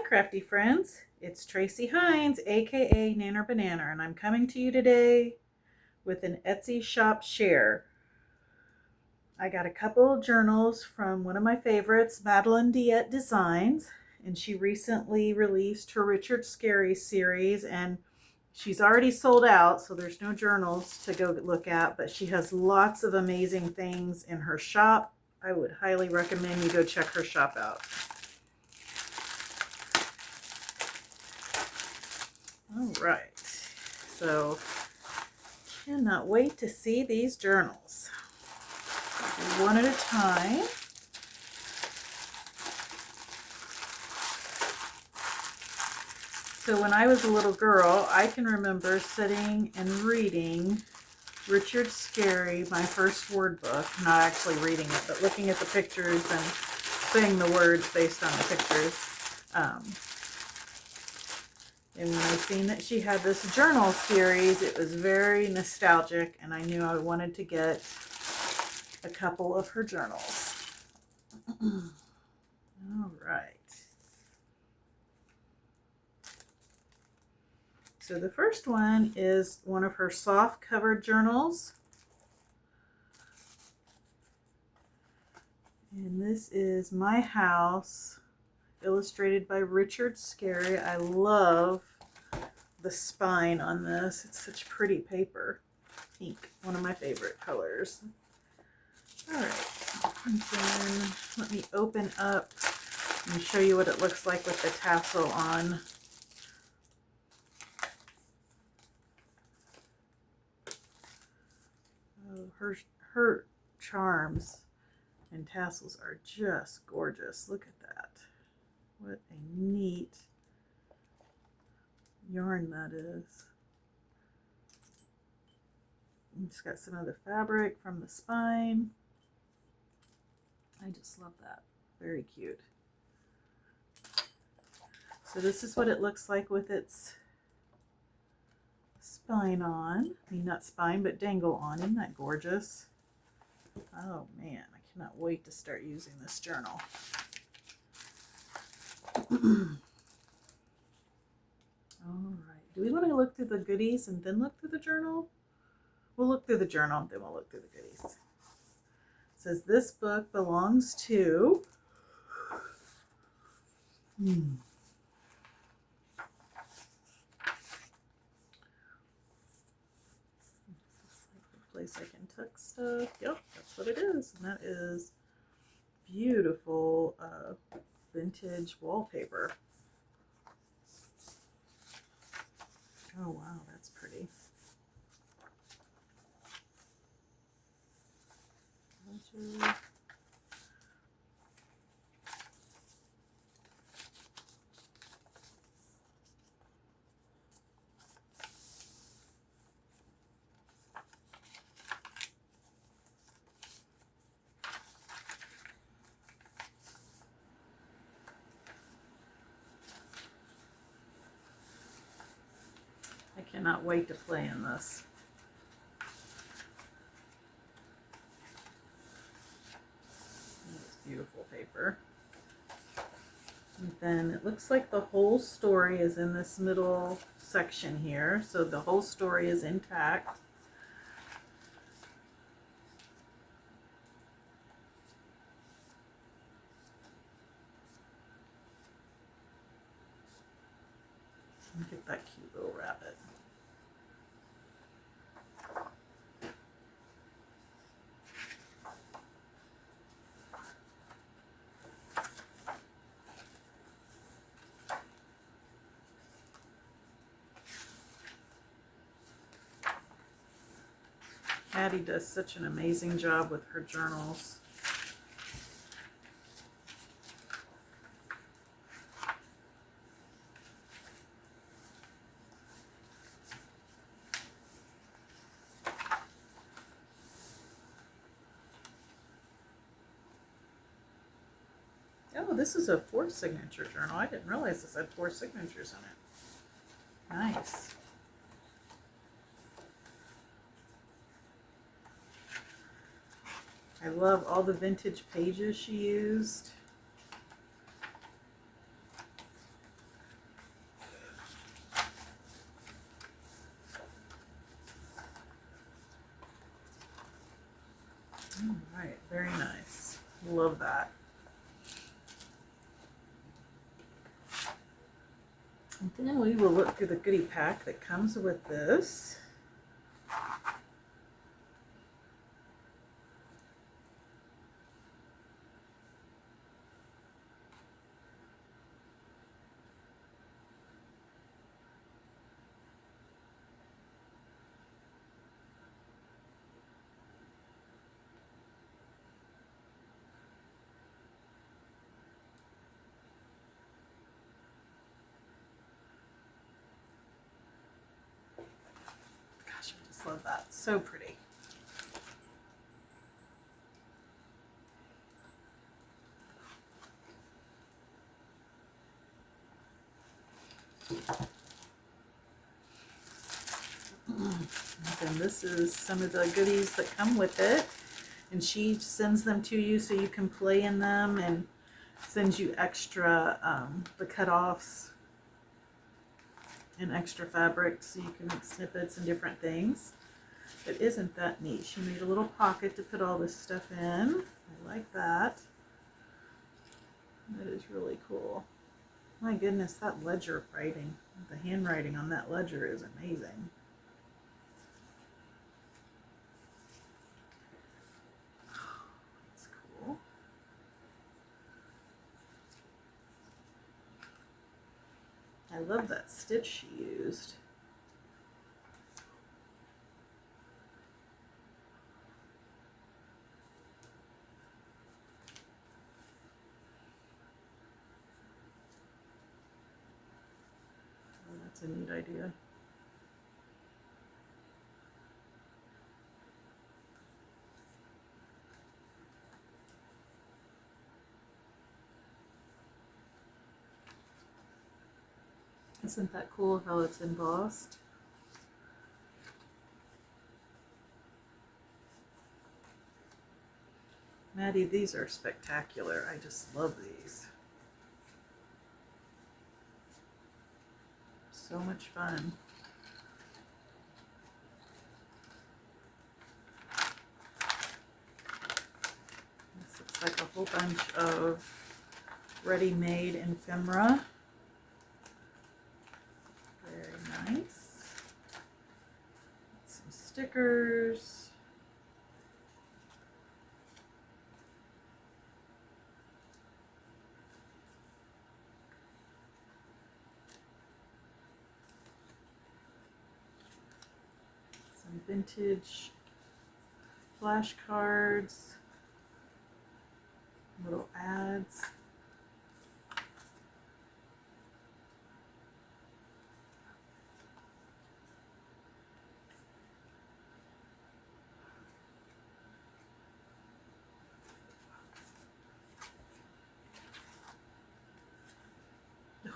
crafty friends. It's Tracy Hines, aka Nanner Banana, and I'm coming to you today with an Etsy shop share. I got a couple of journals from one of my favorites, Madeleine DeEtte Designs, and she recently released her Rchard Scary series, and she's already sold out, so there's no journals to go look at, but she has lots of amazing things in her shop. I would highly recommend you go check her shop out. All right, so cannot wait to see these journals. One at a time. So when I was a little girl, I can remember sitting and reading Rchard Scary, my first word book, not actually reading it, but looking at the pictures and saying the words based on the pictures. And when I seen that she had this journal series, it was very nostalgic, and I knew I wanted to get a couple of her journals. All right. So the first one is one of her soft covered journals. And this is My House, illustrated by Rchard Scary. I love the spine on this. It's such pretty paper. Pink, one of my favorite colors. All right, and then let me open up and show you what it looks like with the tassel on. Oh, her charms and tassels are just gorgeous. Look at that. What a neat yarn that is. It's got some of the fabric from the spine. I just love that. Very cute. So this is what it looks like with its spine on. I mean, not spine, but dangle on. Isn't that gorgeous? Oh man, I cannot wait to start using this journal. All right. Do we want to look through the goodies and then look through the journal? We'll look through the journal, then we'll look through the goodies. It says this book belongs to This is like the place I can tuck stuff. Yep, that's what it is. And that is beautiful vintage wallpaper. Oh wow, that's pretty. I cannot wait to play in this. It's beautiful paper. And then it looks like the whole story is in this middle section here. So the whole story is intact. Look at that cute little rabbit. Addie does such an amazing job with her journals. Oh, this is a 4 signature journal. I didn't realize this had 4 signatures in it. Nice. I love all the vintage pages she used. All right, very nice. Love that. And then we will look through the goodie pack that comes with this. Gosh, I just love that. So pretty. And this is some of the goodies that come with it. And she sends them to you so you can play in them, and sends you extra, the cutoffs and extra fabric so you can make snippets and different things. But isn't that neat? She made a little pocket to put all this stuff in. I like that. That is really cool. My goodness, that ledger writing, the handwriting on that ledger is amazing. That's cool. I love that stitch she used. Oh, that's a neat idea. Isn't that cool how it's embossed? Maddie, these are spectacular. I just love these. So much fun. This looks like a whole bunch of ready-made ephemera. Very nice. Some stickers. Some vintage flashcards. Little ads. Oh,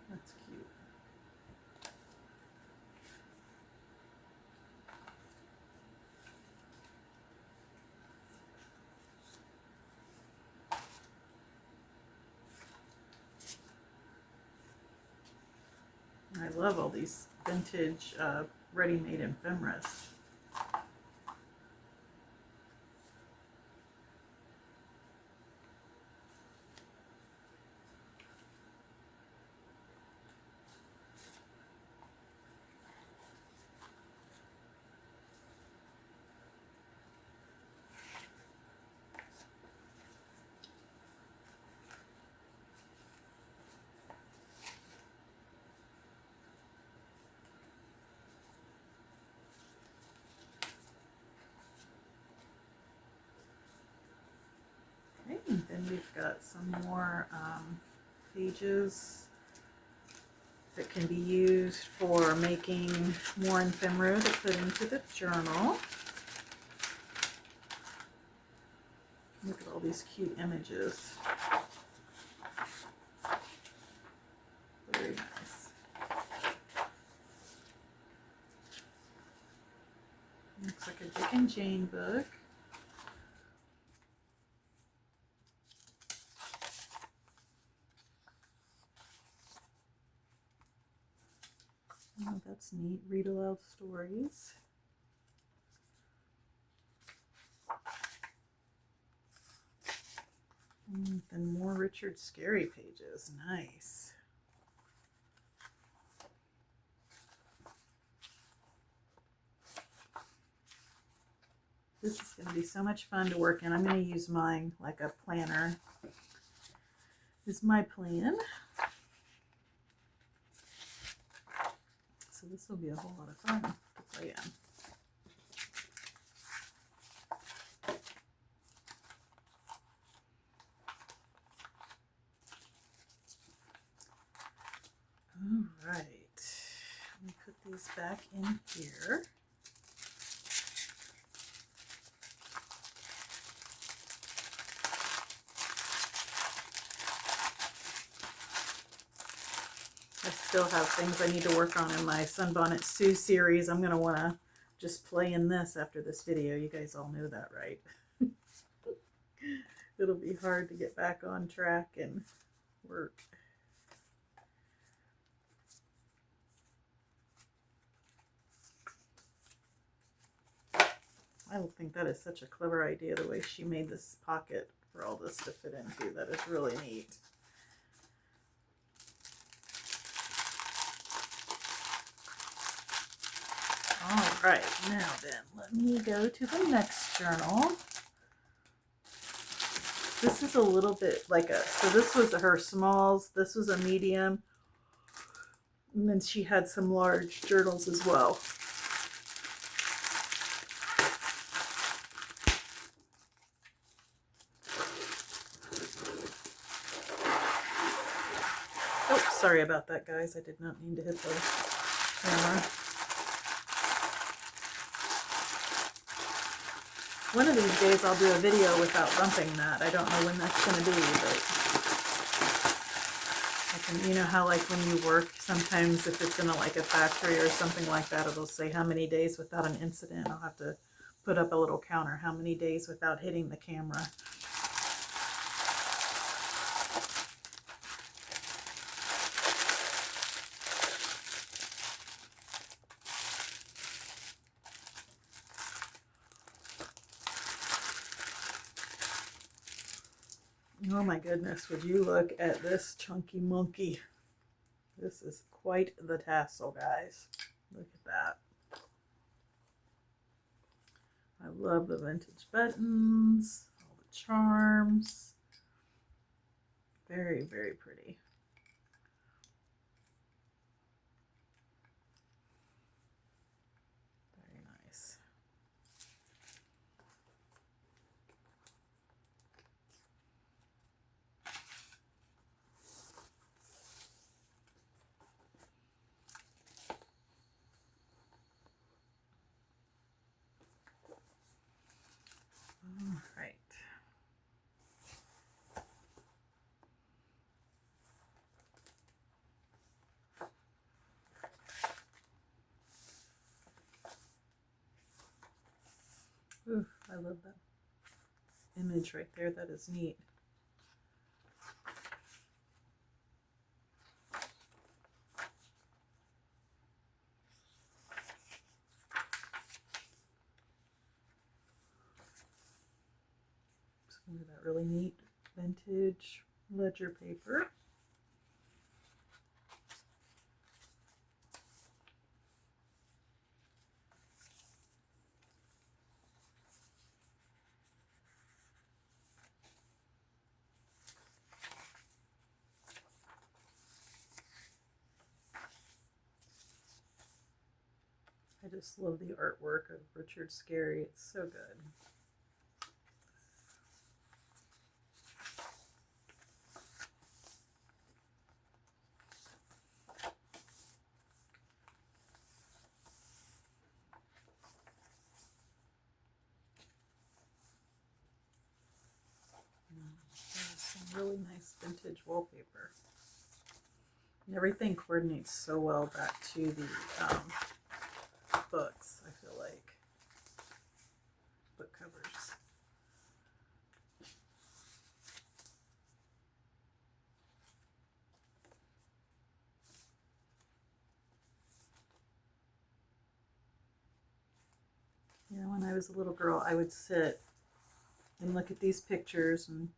that's cute. I love all these vintage ready-made ephemeras. Okay, and then we've got some more pages that can be used for making more ephemera to put into the journal. Look at all these cute images. Very nice. Looks like a Dick and Jane book. Oh, that's neat. Read aloud stories. Rchard Scary pages. Nice. This is going to be so much fun to work in. I'm going to use mine like a planner. This is my plan. So this will be a whole lot of fun to play in. All right, let me put these back in here. I still have things I need to work on in my Sunbonnet Sue series. I'm going to want to just play in this after this video. You guys all know that, right? It'll be hard to get back on track and work. I think that is such a clever idea, the way she made this pocket for all this to fit into. That is really neat. All right, now then, let me go to the next journal. This is a little bit like a, so this was her smalls, this was a medium, and then she had some large journals as well. Oh, sorry about that, guys. I did not mean to hit the camera. One of these days I'll do a video without bumping that. I don't know when that's going to be, but I can, you know how like when you work, sometimes if it's in like a factory or something like that, it'll say how many days without an incident. I'll have to put up a little counter, how many days without hitting the camera. Oh my goodness, would you look at this chunky monkey. This is quite the tassel, guys. Look at that. I love the vintage buttons, all the charms. Very, very pretty. Very nice. All right. Ooh, I love that image right there. That is neat. Look at that really neat vintage ledger paper. I just love the artwork of Rchard Scary. It's so good. Some really nice vintage wallpaper. And everything coordinates so well back to the books, I feel like. Book covers. You know, when I was a little girl, I would sit and look at these pictures and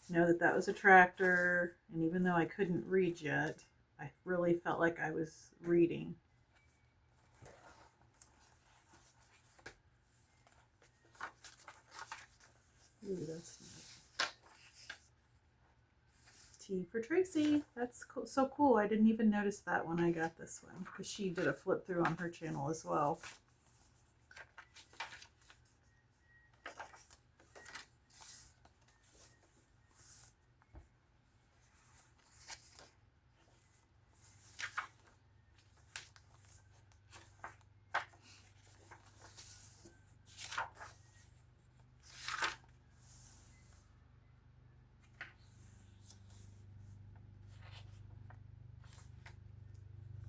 know that that was a tractor, and even though I couldn't read yet, I really felt like I was reading. Ooh, that's neat. T for Tracy. That's cool. So cool. I didn't even notice that when I got this one, because she did a flip through on her channel as well.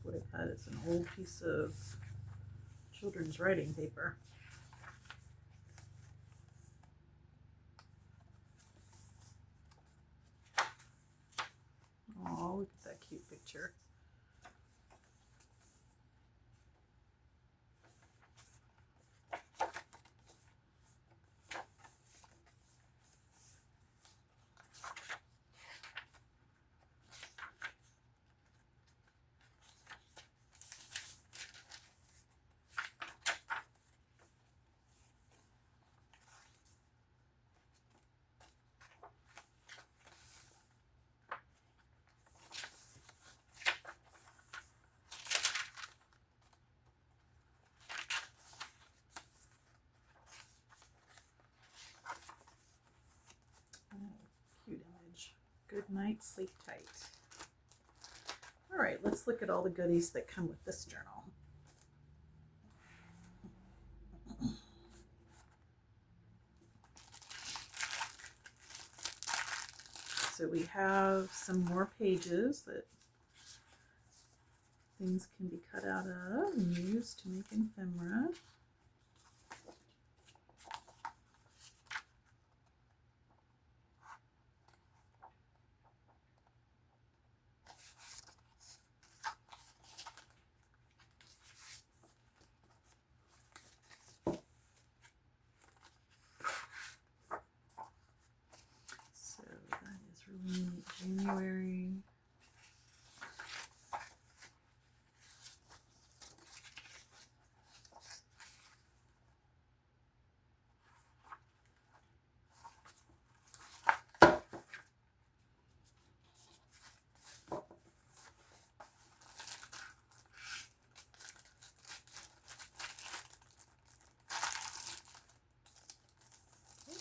What if that is an old piece of children's writing paper? Oh, look at that cute picture. Cute image. Good night, sleep tight. All right, let's look at all the goodies that come with this journal. So we have some more pages that things can be cut out of and used to make ephemera. So that is really neat. January.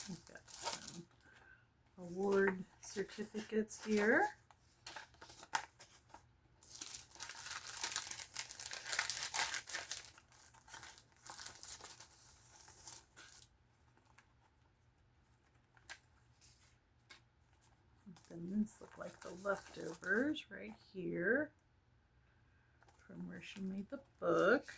We've got some award certificates here. Then these look like the leftovers right here from where she made the book.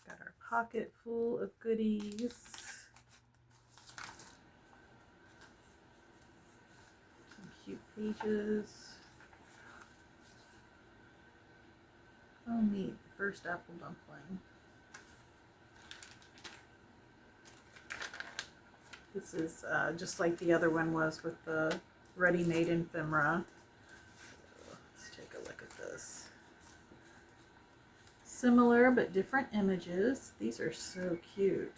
Got our pocket full of goodies. Some cute pages. Oh neat, first apple dumpling. This is just like the other one was with the ready-made ephemera. Let's take a look at this. Similar but different images. These are so cute.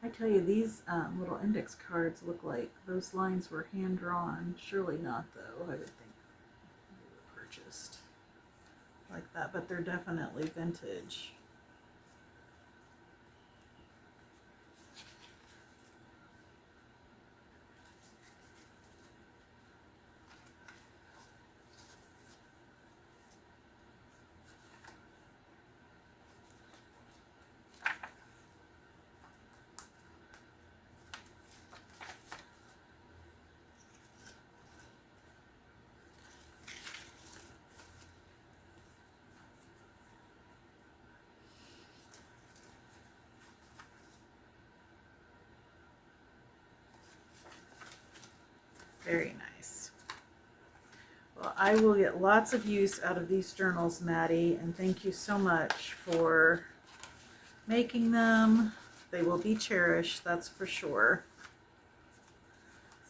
I tell you, these little index cards look like those lines were hand-drawn. Surely not, though. I would think they were purchased like that, but they're definitely vintage. Very nice. Well, I will get lots of use out of these journals, Maddie, and thank you so much for making them. They will be cherished, that's for sure.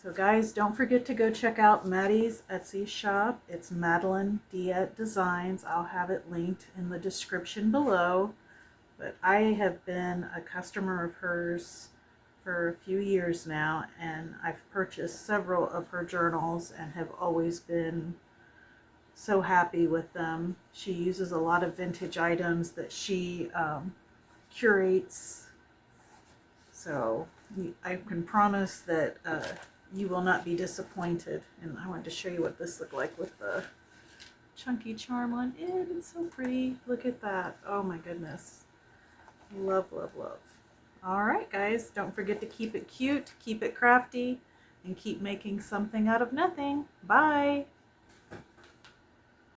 So guys, don't forget to go check out Maddie's Etsy shop. It's Madeleine DeEtte Designs. I'll have it linked in the description below. But I have been a customer of hers for a few years now, and I've purchased several of her journals and have always been so happy with them. She uses a lot of vintage items that she curates, so I can promise that you will not be disappointed. And I wanted to show you what this looked like with the chunky charm on it. It's so pretty. Look at that. Oh my goodness. Love, love, love. All right, guys, don't forget to keep it cute, keep it crafty, and keep making something out of nothing. Bye.